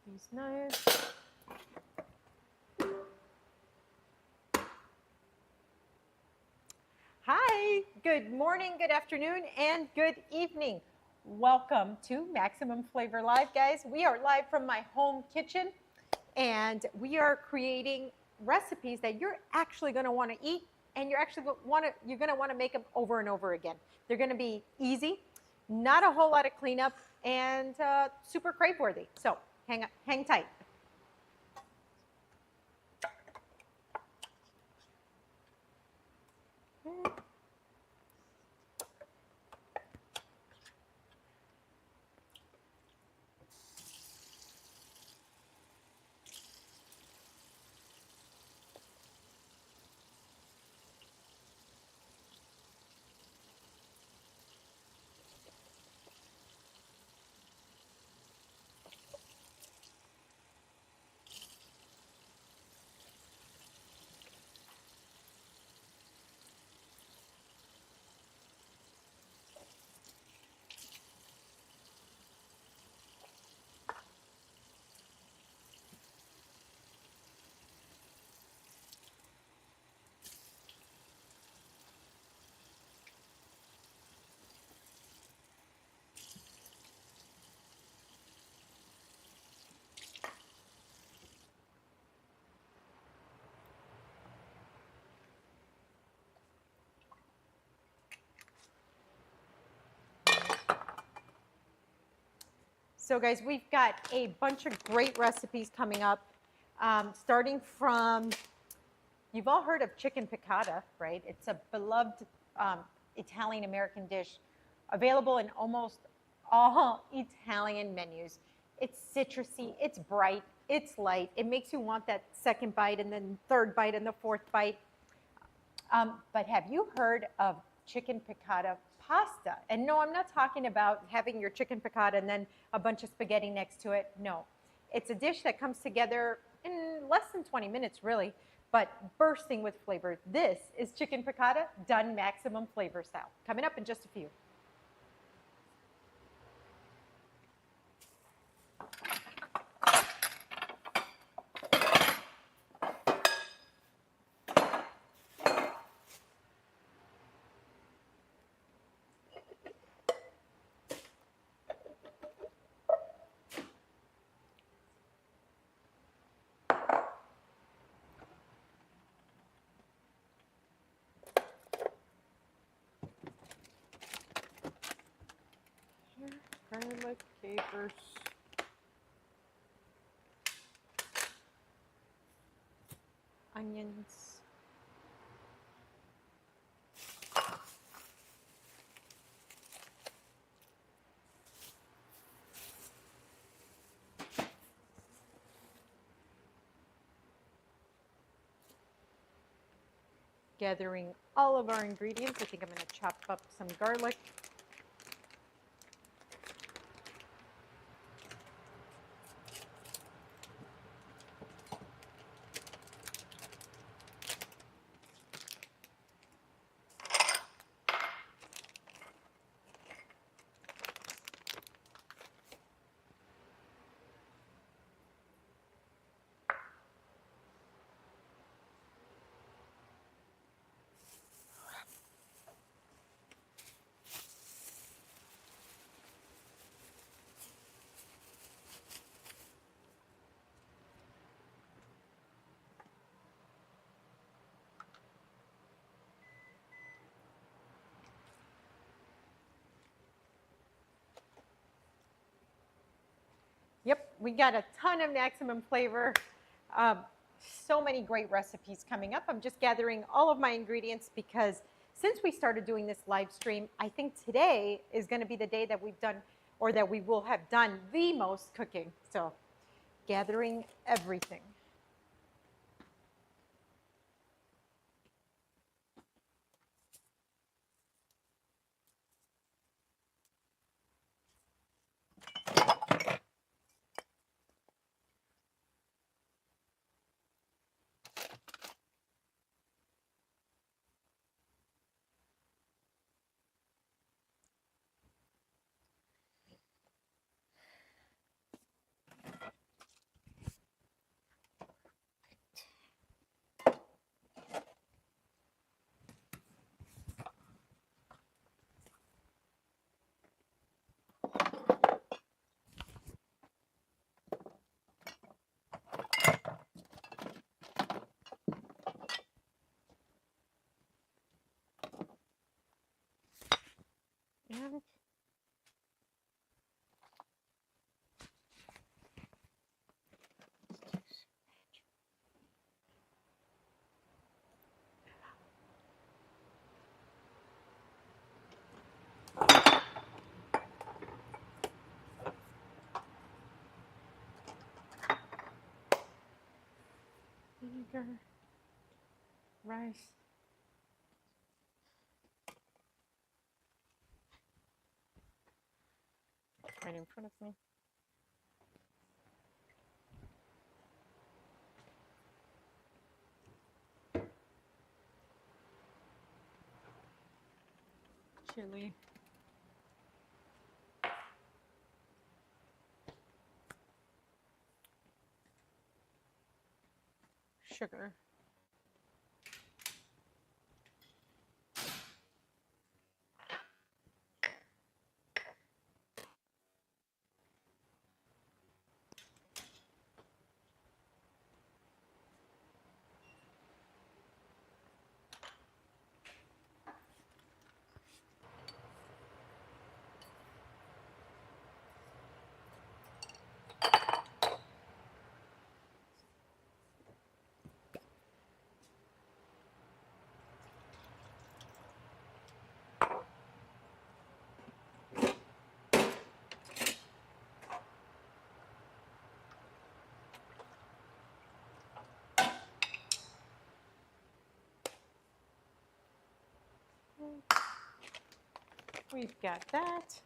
These knives. Hi, good morning, good afternoon, and good evening. Welcome to Maximum Flavor Live, guys. We are live from my home kitchen, and we are creating recipes that you're actually going to want to eat, and you're going to want to make them over and over again. They're going to be easy, not a whole lot of cleanup, and super crave worthy. So hang tight. So guys, we've got a bunch of great recipes coming up, starting from, you've all heard of chicken piccata, right? It's a beloved Italian-American dish available in almost all Italian menus. It's citrusy, it's bright, it's light. It makes you want that second bite and then third bite and the fourth bite. But have you heard of chicken piccata pasta? And no, I'm not talking about having your chicken piccata and then a bunch of spaghetti next to it. No, it's a dish that comes together in less than 20 minutes, really, but bursting with flavor. This is chicken piccata done maximum flavor style. Coming up in just a few. Garlic, capers, onions. Gathering all of our ingredients. I think I'm going to chop up some garlic. Yep, we got a ton of maximum flavor. Um, so many great recipes coming up. I'm just gathering all of my ingredients because since we started doing this live stream, I think today is going to be the day that we've done, or that we will have done the most cooking. So gathering everything. sugar, rice. Right in front of me. Chili. Sugar. We've got that.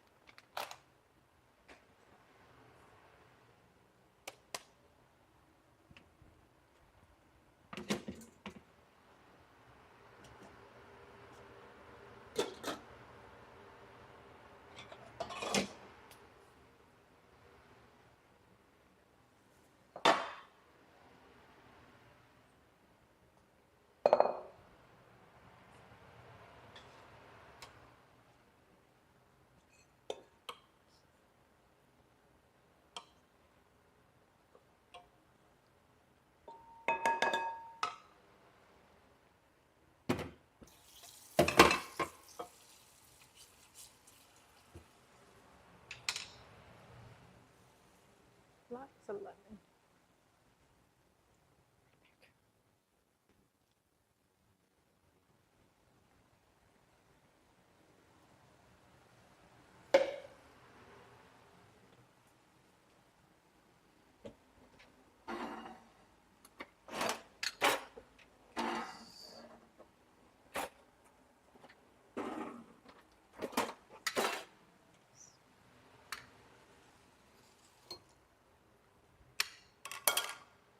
Lots of lemon.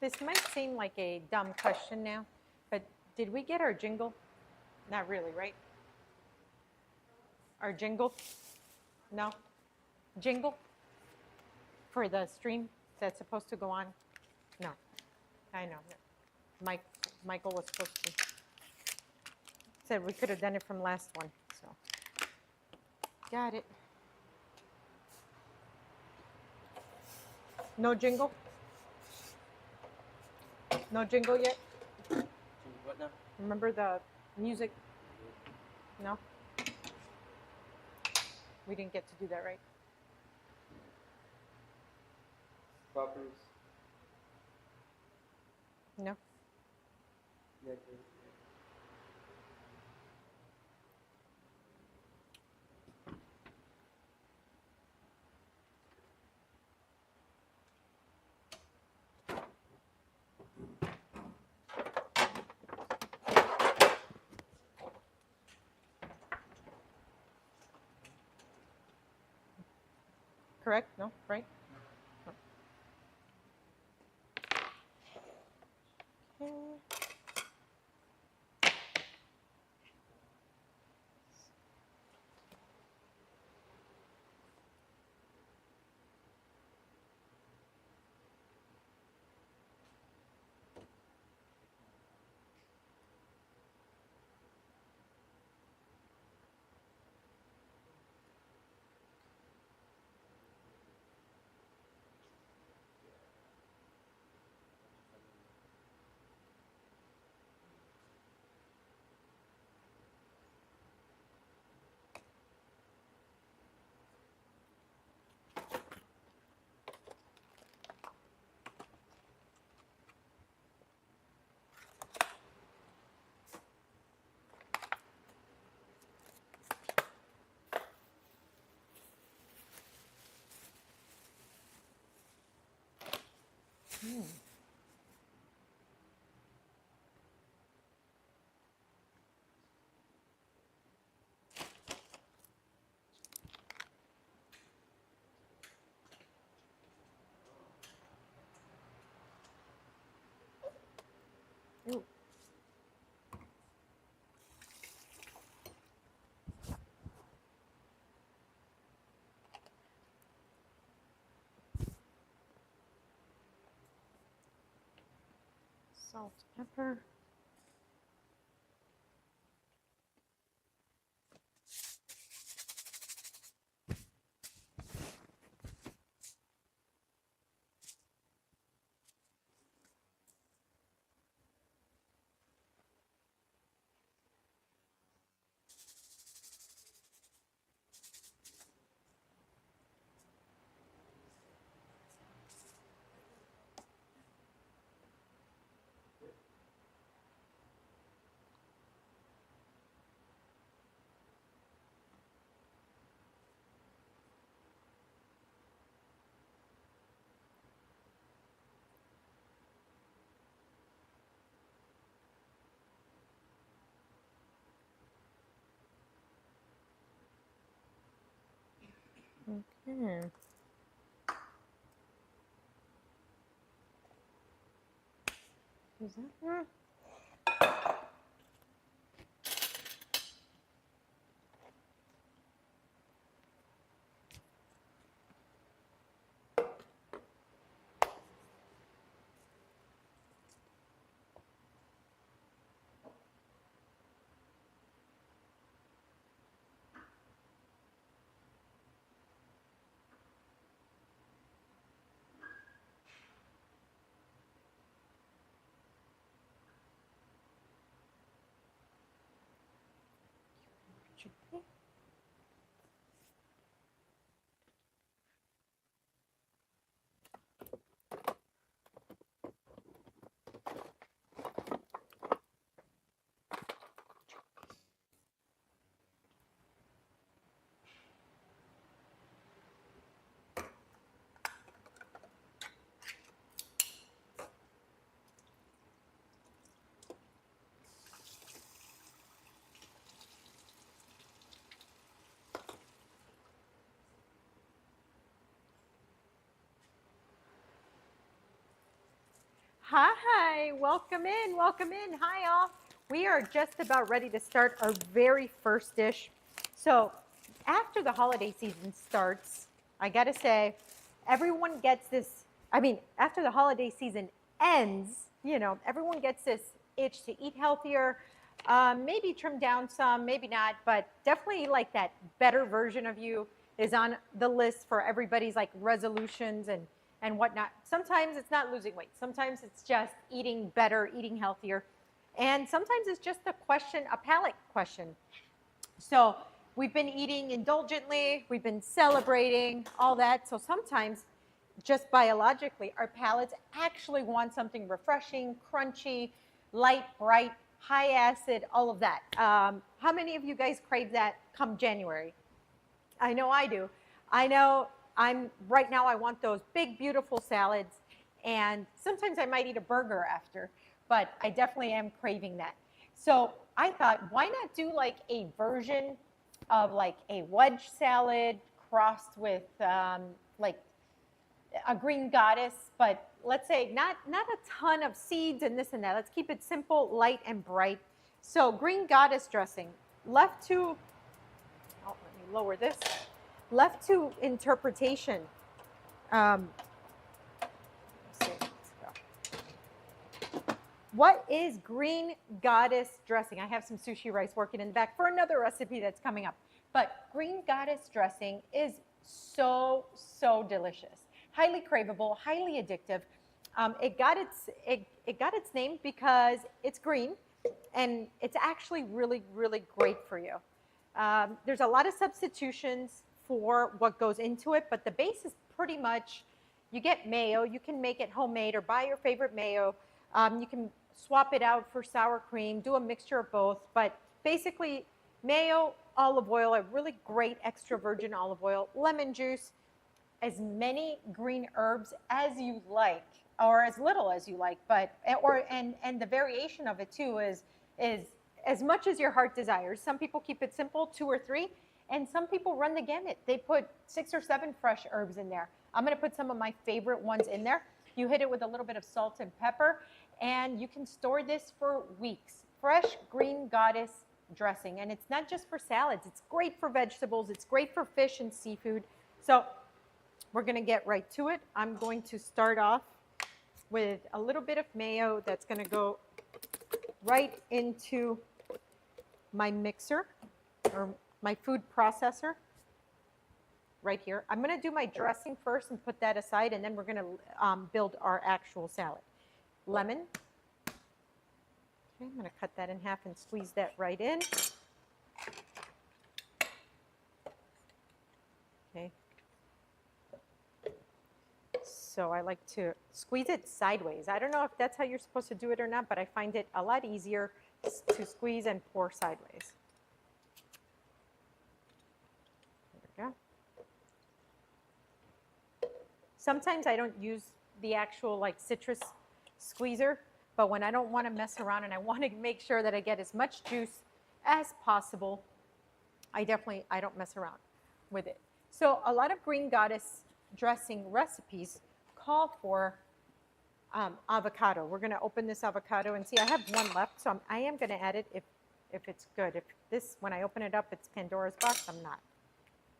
This might seem like a dumb question now, but did we get our jingle? Not really, right? Our jingle? No? Jingle? For the stream that's supposed to go on? No. I know. Michael was supposed to. Said we could have done it from last one, so. Got it. No jingle? No jingle yet? What now? Remember the music? No? We didn't get to do that, right? Poppers. No? Yeah, Correct? No? Right? Okay. Salt, pepper. Okay. Is that there? Should be. Hi, welcome in, welcome in. Hi, all. We are just about ready to start our very first dish. So, after the holiday season starts, I gotta say, everyone gets this. I mean, after the holiday season ends, you know, everyone gets this itch to eat healthier, maybe trim down some, maybe not, but definitely like that better version of you is on the list for everybody's like resolutions and whatnot. Sometimes it's not losing weight. Sometimes it's just eating better, eating healthier. And sometimes it's just a question, a palate question. So we've been eating indulgently, we've been celebrating, all that. So sometimes just biologically, our palates actually want something refreshing, crunchy, light, bright, high acid, all of that. How many of you guys crave that come January? I know I do. I know right now I want those big, beautiful salads, and sometimes I might eat a burger after, but I definitely am craving that. So I thought, why not do like a version of like a wedge salad crossed with like a green goddess, but let's say not a ton of seeds and this and that. Let's keep it simple, light, and bright. So green goddess dressing, left to, oh, let me lower this, left to interpretation. Let's see, let's go. What is green goddess dressing? I have some sushi rice working in the back for another recipe that's coming up. But green goddess dressing is so, so delicious. Highly craveable, highly addictive. It got its name because it's green, and it's actually really, really great for you. There's a lot of substitutions for what goes into it, but the base is pretty much, you get mayo. You can make it homemade or buy your favorite mayo. You can swap it out for sour cream, do a mixture of both, but basically mayo, olive oil, a really great extra virgin olive oil, lemon juice, as many green herbs as you like, or as little as you like, but and the variation of it too is as much as your heart desires. Some people keep it simple, 2 or 3, and some people run the gamut. They put 6 or 7 fresh herbs in there. I'm going to put some of my favorite ones in there. You hit it with a little bit of salt and pepper, and you can store this for weeks. Fresh green goddess dressing, and it's not just for salads. It's great for vegetables. It's great for fish and seafood. So we're going to get right to it. I'm going to start off with a little bit of mayo that's going to go right into my mixer or my food processor right here. I'm going to do my dressing first and put that aside, and then we're going to build our actual salad. Lemon. Okay, I'm going to cut that in half and squeeze that right in. Okay. So I like to squeeze it sideways. I don't know if that's how you're supposed to do it or not, but I find it a lot easier to squeeze and pour sideways. There we go. Sometimes I don't use the actual like citrus squeezer, but when I don't want to mess around and I want to make sure that I get as much juice as possible, I don't mess around with it. So a lot of Green Goddess dressing recipes call for avocado. We're going to open this avocado and see. I have one left, so I am going to add it if it's good. If this, when I open it up, it's Pandora's box, I'm not.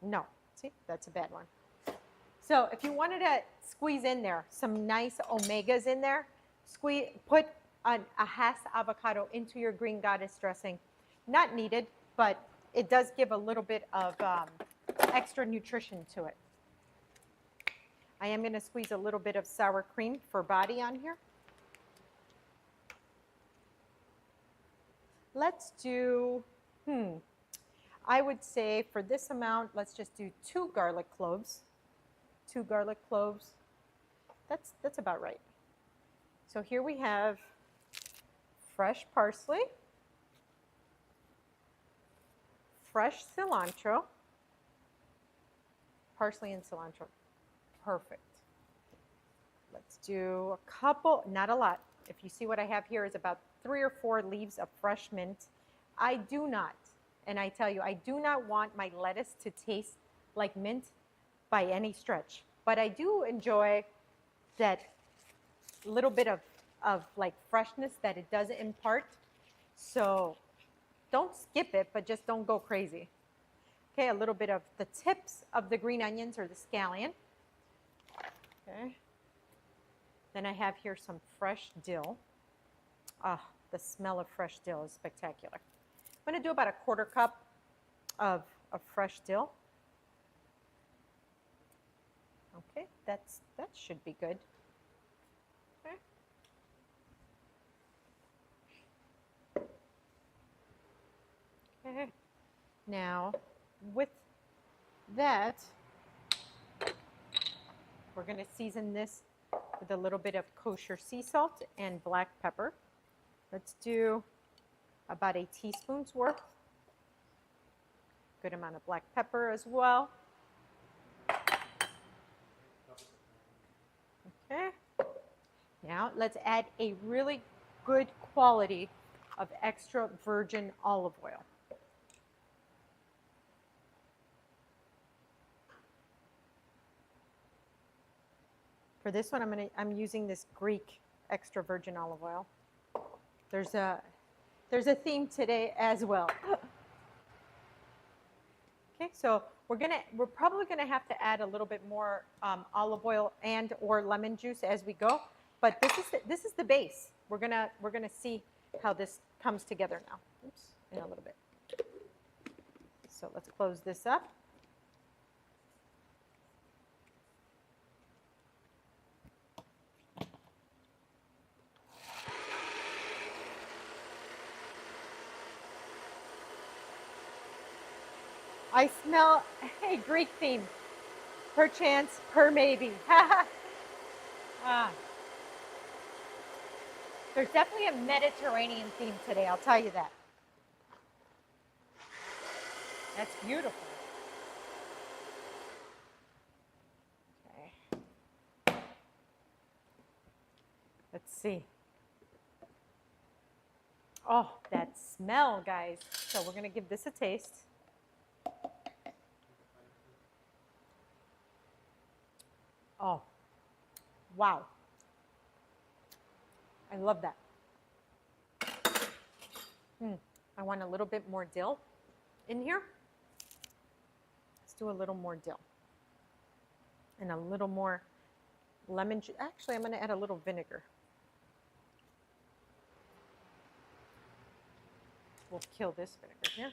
No, see, that's a bad one. So if you wanted to squeeze in there some nice omegas in there, put a Hess avocado into your Green Goddess dressing. Not needed, but it does give a little bit of extra nutrition to it. I am going to squeeze a little bit of sour cream for body on here. Let's do, I would say for this amount, let's just do 2 garlic cloves. 2 garlic cloves. That's about right. So here we have fresh parsley, fresh cilantro, parsley and cilantro. Perfect. Let's do a couple, not a lot. If you see what I have here is about 3 or 4 leaves of fresh mint. I do not, and I tell you, I do not want my lettuce to taste like mint by any stretch. But I do enjoy that little bit of like freshness that it does impart. So don't skip it, but just don't go crazy. Okay, a little bit of the tips of the green onions or the scallion. Okay. Then I have here some fresh dill. Ah, the smell of fresh dill is spectacular. I'm going to do about a 1/4 cup of fresh dill. Okay, that should be good. Okay. Okay. Now, with that, we're going to season this with a little bit of kosher sea salt and black pepper. Let's do about a teaspoon's worth. Good amount of black pepper as well. Okay. Now let's add a really good quality of extra virgin olive oil. For this one, I'm using this Greek extra virgin olive oil. There's a theme today as well. Okay, so we're probably gonna have to add a little bit more olive oil and or lemon juice as we go. But this is the base. We're gonna see how this comes together now. Oops, in a little bit. So let's close this up. I smell a Greek theme. Perchance, per maybe. There's definitely a Mediterranean theme today, I'll tell you that. That's beautiful. Okay. Let's see. Oh, that smell, guys. So we're going to give this a taste. Oh, wow. I love that. I want a little bit more dill in here. Let's do a little more dill. And a little more lemon juice. Actually, I'm going to add a little vinegar. We'll kill this vinegar here.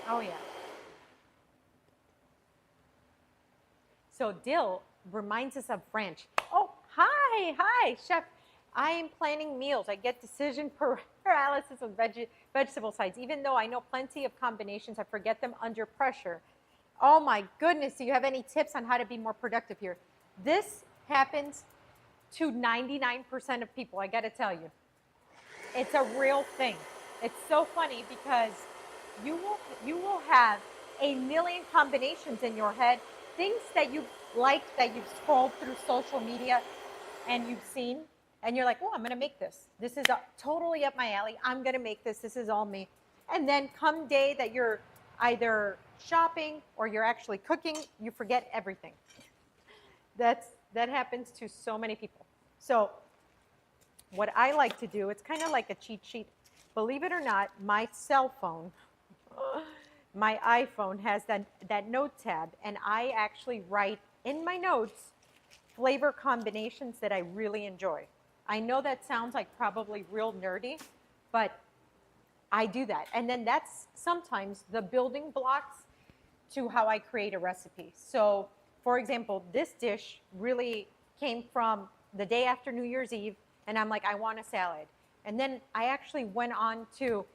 Oh, yeah. So dill reminds us of ranch. Oh, hi, chef. I am planning meals. I get decision paralysis with vegetable sides. Even though I know plenty of combinations, I forget them under pressure. Oh my goodness, do you have any tips on how to be more productive here? This happens to 99% of people, I gotta tell you. It's a real thing. It's so funny because you will have a million combinations in your head, things that you like, that you've scrolled through social media and you've seen, and you're like, oh, I'm gonna make this. This is totally up my alley. I'm gonna make this. This is all me. And then come day that you're either shopping or you're actually cooking, you forget everything. That happens to so many people. So what I like to do, it's kind of like a cheat sheet. Believe it or not, my cell phone, my iPhone has that note tab, and I actually write in my notes flavor combinations that I really enjoy. I know that sounds like probably real nerdy, but I do that. And then that's sometimes the building blocks to how I create a recipe. So, for example, this dish really came from the day after New Year's Eve, and I'm like, I want a salad. And then I actually went on to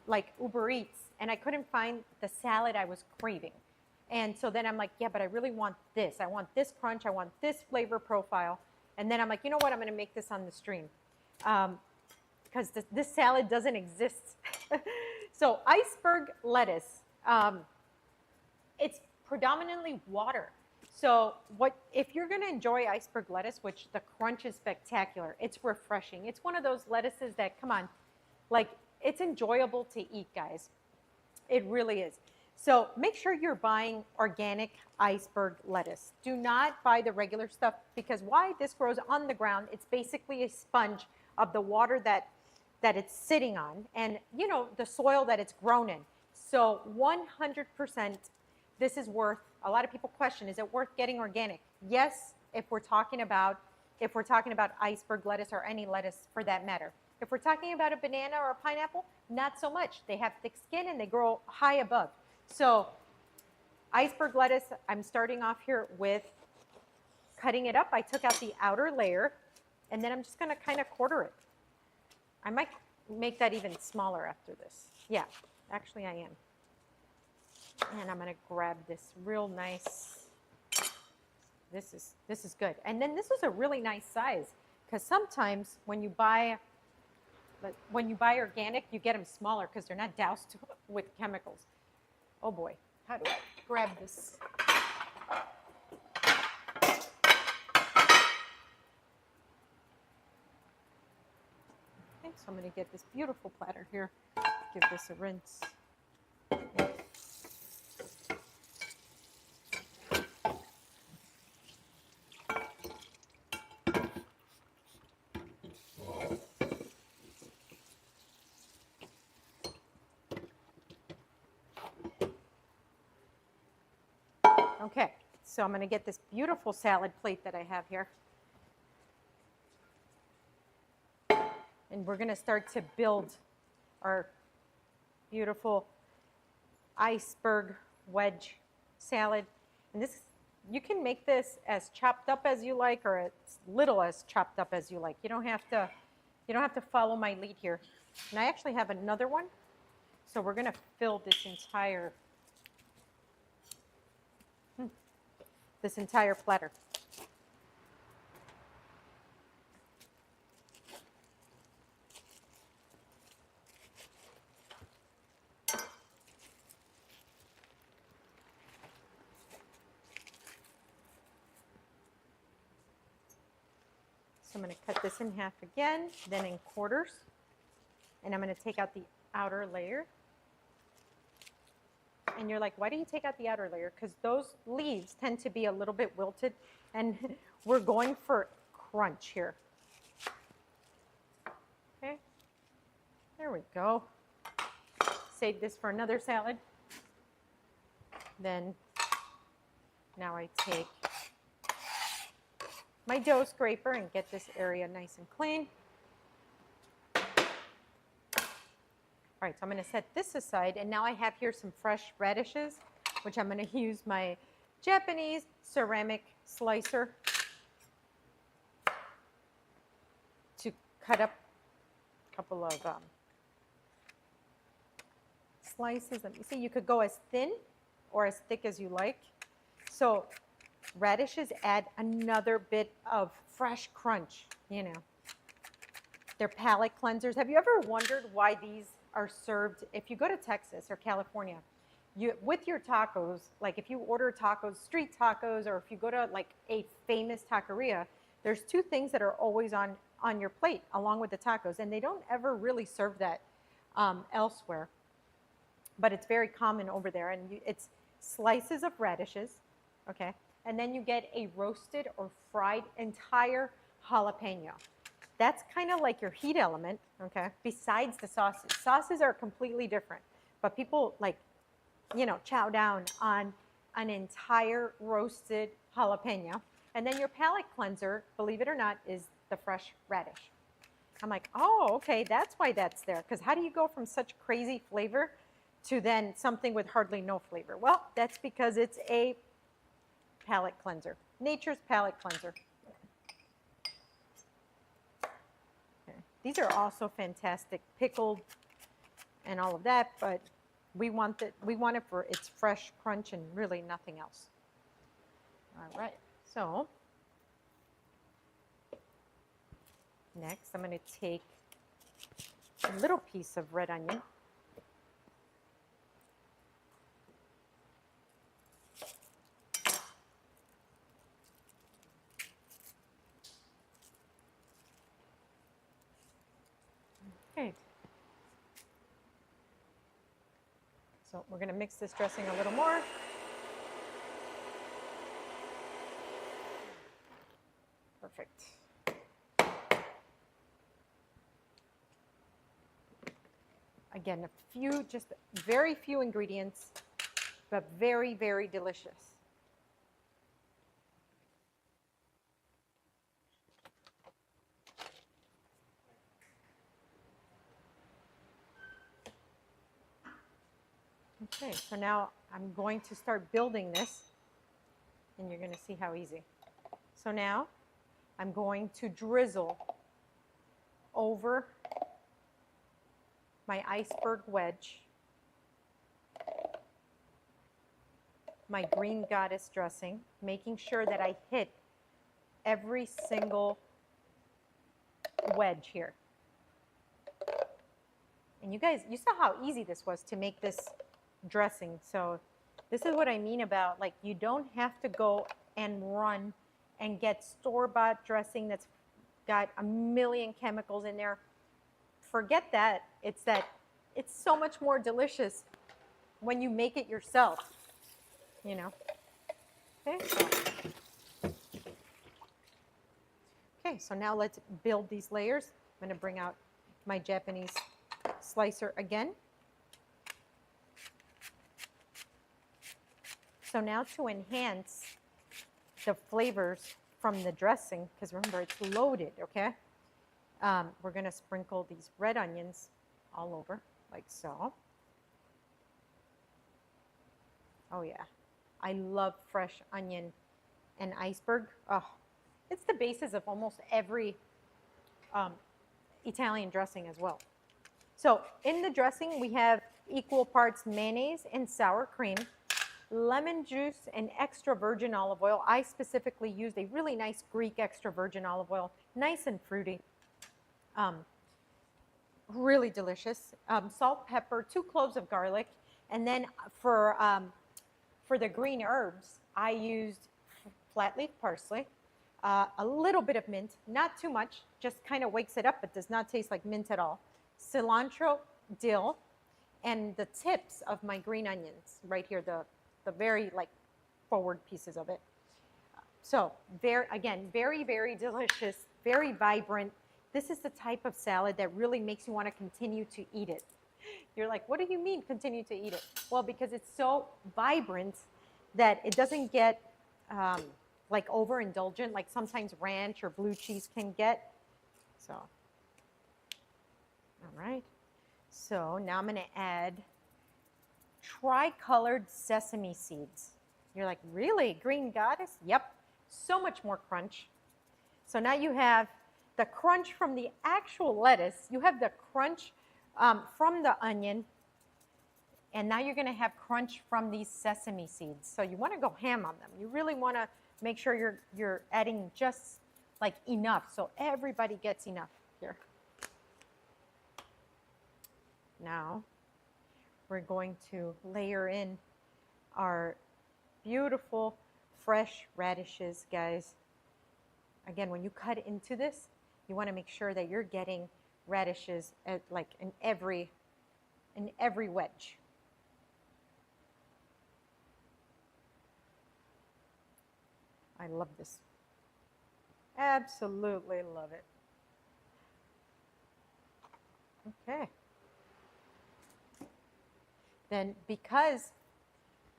like Uber Eats, and I couldn't find the salad I was craving. And so then I'm like, yeah, but I really want this. I want this crunch. I want this flavor profile. And then I'm like, you know what? I'm going to make this on the stream because this salad doesn't exist. So iceberg lettuce, it's predominantly water. So if you're going to enjoy iceberg lettuce, which the crunch is spectacular, it's refreshing. It's one of those lettuces that, come on, like it's enjoyable to eat, guys. It really is. So make sure you're buying organic iceberg lettuce. Do not buy the regular stuff because why? This grows on the ground. It's basically a sponge of the water that it's sitting on and, you know, the soil that it's grown in. So 100% this is worth, a lot of people question, is it worth getting organic? Yes, if we're talking about iceberg lettuce or any lettuce for that matter. If we're talking about a banana or a pineapple, not so much. They have thick skin and they grow high above. So iceberg lettuce, I'm starting off here with cutting it up. I took out the outer layer, and then I'm just going to kind of quarter it. I might make that even smaller after this. Yeah, actually I am. And I'm going to grab this real nice, this is good. And then this is a really nice size because sometimes when you buy organic, you get them smaller because they're not doused with chemicals. Oh boy, how do I grab this? Okay, so I'm going to get this beautiful platter here. Give this a rinse. Okay, so I'm going to get this beautiful salad plate that I have here. And we're going to start to build our beautiful iceberg wedge salad. And this, you can make this as chopped up as you like or as little as chopped up as you like. You don't have to follow my lead here. And I actually have another one. So we're going to fill this entire platter. So I'm going to cut this in half again, then in quarters. And I'm going to take out the outer layer. And you're like, why do you take out the outer layer? Because those leaves tend to be a little bit wilted, and we're going for crunch here. There we go. Save this for another salad. Then now I take my dough scraper and get this area nice and clean. All right, so I'm going to set this aside, and now I have here some fresh radishes, which I'm going to use my Japanese ceramic slicer to cut up a couple of slices. Let me see, you could go as thin or as thick as you like. So radishes add another bit of fresh crunch, you know. They're palate cleansers. Have you ever wondered why these are served? If you go to Texas or California, with your tacos, like if you order tacos, street tacos, or if you go to like a famous taqueria, there's two things that are always on your plate along with the tacos, and they don't ever really serve that elsewhere. But it's very common over there, and it's slices of radishes, okay? And then you get a roasted or fried entire jalapeno. That's kind of like your heat element, okay? Besides the sauces. Sauces are completely different, but people like, you know, chow down on an entire roasted jalapeno. And then your palate cleanser, believe it or not, is the fresh radish. I'm like, oh, okay, that's why that's there. Because how do you go from such crazy flavor to then something with hardly no flavor? Well, that's because it's a palate cleanser, nature's palate cleanser. Okay. These are also fantastic, pickled and all of that, but we want it for its fresh crunch and really nothing else. All right, so next I'm going to take a little piece of red onion. Okay. So we're going to mix this dressing a little more. Perfect. Again, just very few ingredients, but very, very delicious. Okay, so now I'm going to start building this, and you're going to see how easy. So now I'm going to drizzle over my iceberg wedge, my green goddess dressing, making sure that I hit every single wedge here. And you guys, you saw how easy this was to make this dressing. So this is what I mean about, like, you don't have to go and run and get store-bought dressing that's got a million chemicals in there. Forget that. It's so much more delicious when you make it yourself, you know. Okay, so now let's build these layers. I'm going to bring out my Japanese slicer again. So now to enhance the flavors from the dressing, because remember it's loaded, okay? We're going to sprinkle these red onions all over, like so. Oh yeah, I love fresh onion and iceberg. Oh, it's the basis of almost every Italian dressing as well. So in the dressing, we have equal parts mayonnaise and sour cream, lemon juice and extra virgin olive oil. I specifically used a really nice Greek extra virgin olive oil, nice and fruity. Really delicious. Salt, pepper, 2 cloves of garlic, and then for the green herbs, I used flat leaf parsley, a little bit of mint, not too much, just kind of wakes it up, but does not taste like mint at all. Cilantro, dill, and the tips of my green onions right here, the very like forward pieces of it. So again, very, very delicious, very vibrant. This is the type of salad that really makes you want to continue to eat it. You're like, what do you mean continue to eat it? Well, because it's so vibrant that it doesn't get like overindulgent, like sometimes ranch or blue cheese can get. So, all right. So now I'm going to add tri-colored sesame seeds. You're like, really? Green Goddess? Yep. So much more crunch. So now you have the crunch from the actual lettuce. You have the crunch from the onion. And now you're going to have crunch from these sesame seeds. So you want to go ham on them. You really want to make sure you're adding just like enough so everybody gets enough here. Now we're going to layer in our beautiful fresh radishes, guys. Again, when you cut into this, you want to make sure that you're getting radishes at, like in every wedge. I love this. Absolutely love it. Okay. Then because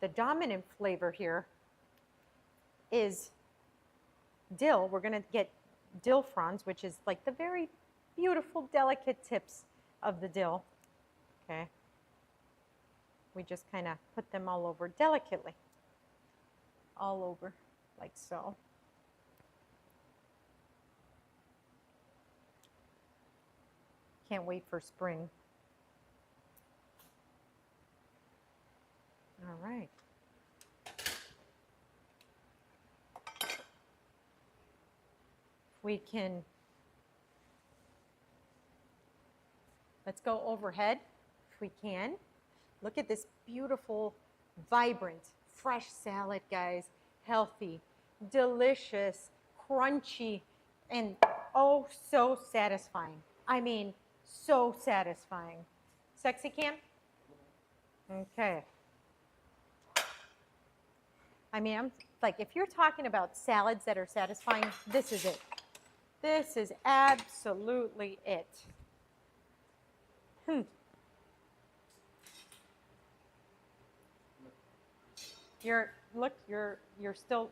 the dominant flavor here is dill, we're going to get dill fronds, which is like the very beautiful, delicate tips of the dill. Okay. We just kind of put them all over delicately. All over, like so. Can't wait for spring. All right. We can, let's go overhead if we can. Look at this beautiful, vibrant, fresh salad, guys. Healthy, delicious, crunchy, and oh, so satisfying. I mean, so satisfying. Sexy Cam? Okay. I mean, I'm like, if you're talking about salads that are satisfying, this is it. This is absolutely it. You're still.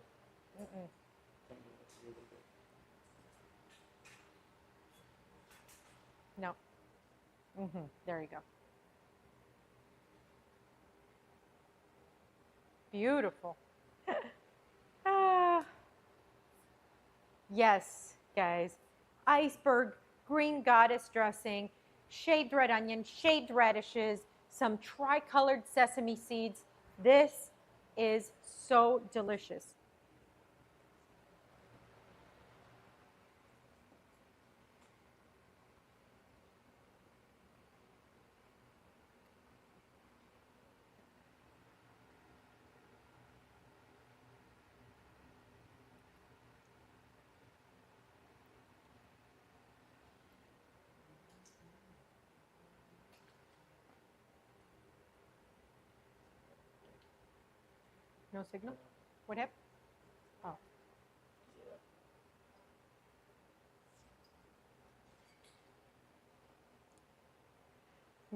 No. There you go. Beautiful. Yes, guys. Iceberg, green goddess dressing, shaved red onion, shaved radishes, some tri-colored sesame seeds. This is so delicious. No signal? What happened? Oh.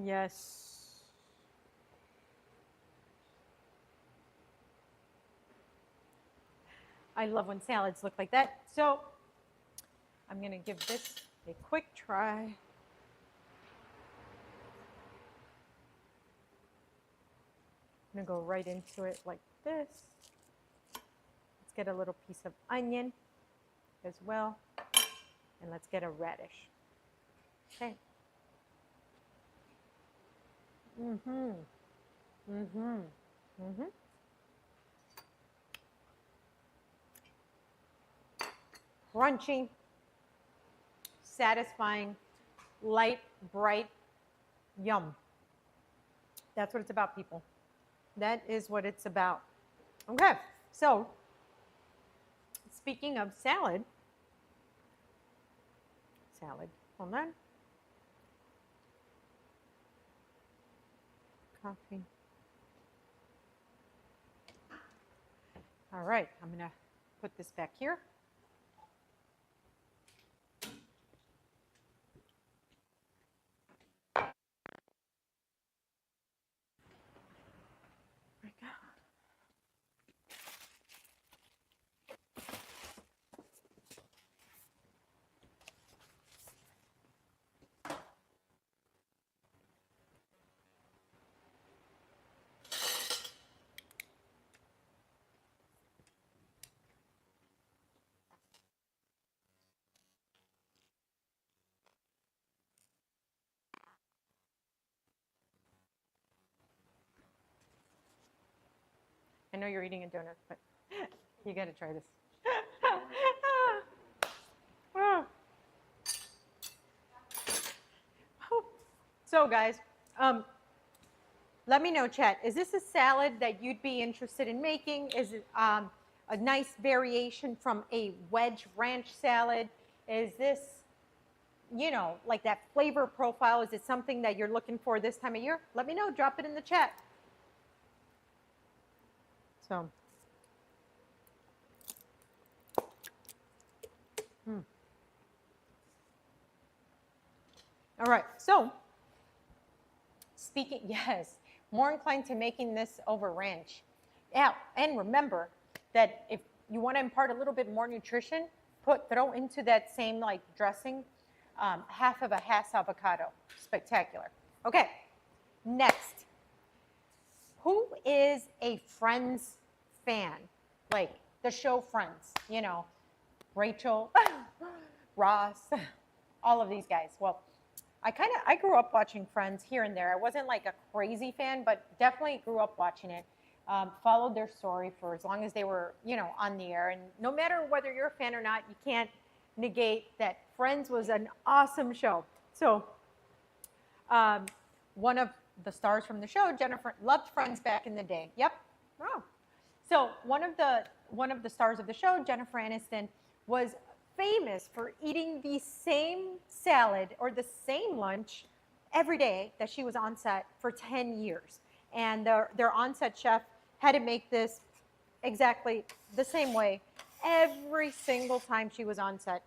Yes. I love when salads look like that. So I'm going to give this a quick try. I'm going to go right into it like this. Let's get a little piece of onion as well. And let's get a radish. Okay. Crunchy, satisfying, light, bright, yum. That's what it's about, people. That is what it's about. Okay, so speaking of salad, hold on. Coffee. All right, I'm gonna put this back here. I know you're eating a donut, but you got to try this. So guys, let me know, chat. Is this a salad that you'd be interested in making? Is it a nice variation from a wedge ranch salad? Is this, you know, like that flavor profile? Is it something that you're looking for this time of year? Let me know. Drop it in the chat. So, all right. So, speaking, yes, more inclined to making this over ranch. Yeah, and remember that if you want to impart a little bit more nutrition, throw into that same like dressing half of a Hass avocado. Spectacular. Okay, next. Who is a Friends fan? Like the show Friends, you know, Rachel, Ross, all of these guys. Well, I grew up watching Friends here and there. I wasn't like a crazy fan, but definitely grew up watching it. Followed their story for as long as they were, you know, on the air. And no matter whether you're a fan or not, you can't negate that Friends was an awesome show. So one of the stars from the show, Jennifer, loved Friends back in the day. Yep. Oh. So one of the stars of the show, Jennifer Aniston, was famous for eating the same salad or the same lunch every day that she was on set for 10 years. And their on-set chef had to make this exactly the same way every single time she was on set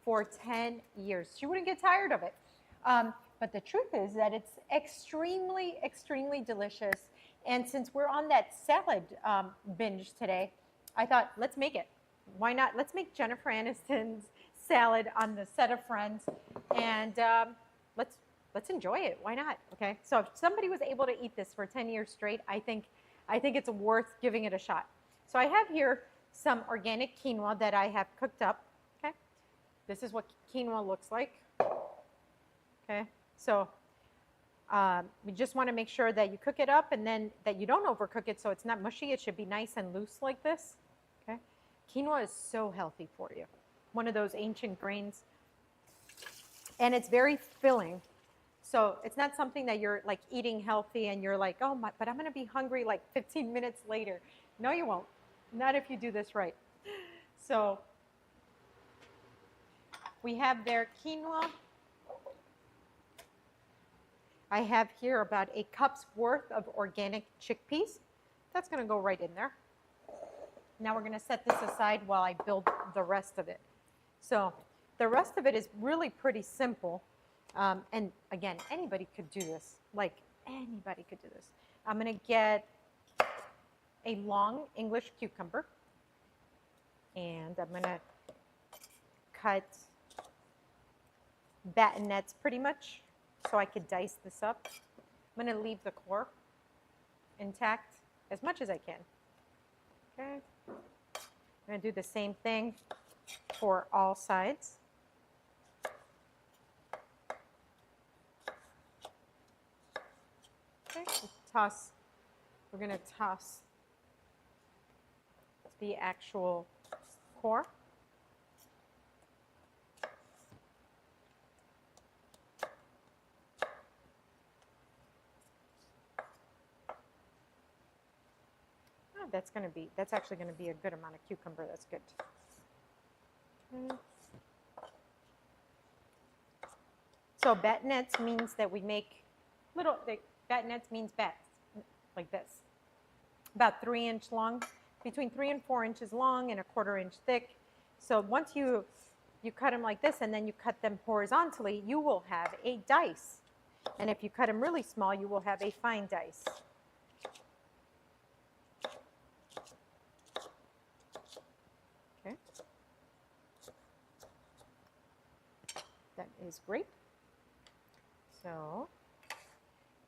for 10 years. She wouldn't get tired of it. But the truth is that it's extremely, extremely delicious. And since we're on that salad binge today, I thought, let's make it. Why not? Let's make Jennifer Aniston's salad on the set of Friends, and let's enjoy it. Why not? Okay. So if somebody was able to eat this for 10 years straight, I think it's worth giving it a shot. So I have here some organic quinoa that I have cooked up. Okay. This is what quinoa looks like. Okay. So we just want to make sure that you cook it up and then that you don't overcook it so it's not mushy. It should be nice and loose like this. Okay. Quinoa is so healthy for you. One of those ancient grains. And it's very filling. So it's not something that you're like eating healthy and you're like, oh, but I'm going to be hungry like 15 minutes later. No, you won't. Not if you do this right. So we have their quinoa. I have here about a cup's worth of organic chickpeas. That's going to go right in there. Now we're going to set this aside while I build the rest of it. So the rest of it is really pretty simple. And again, anybody could do this. Like anybody could do this. I'm going to get a long English cucumber. And I'm going to cut batonets pretty much so I could dice this up. I'm going to leave the core intact as much as I can. Okay. I'm going to do the same thing for all sides. Okay. We're going to toss the actual core. That's actually going to be a good amount of cucumber. That's good. Okay. So batonets means that we make batonets means bats, like this. About 3-inch long, between 3 and 4 inches long and a 1/4 inch thick. So once you cut them like this and then you cut them horizontally, you will have a dice. And if you cut them really small, you will have a fine dice. Okay. That is great. So,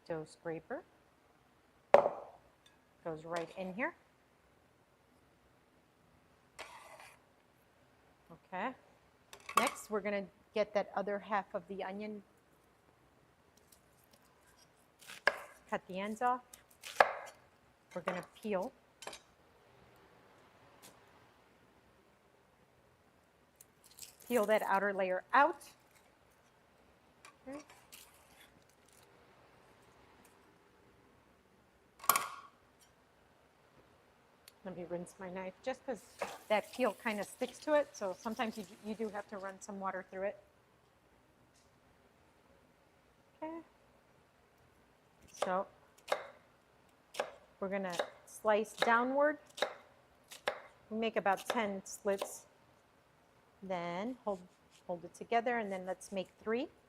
dough scraper goes right in here. Okay. Next, we're going to get that other half of the onion. Cut the ends off. We're going to peel peel that outer layer out. Okay. Let me rinse my knife just because that peel kind of sticks to it. So sometimes you do have to run some water through it. Okay. So we're going to slice downward. We make about 10 slits. Then hold it together, and then let's make 3.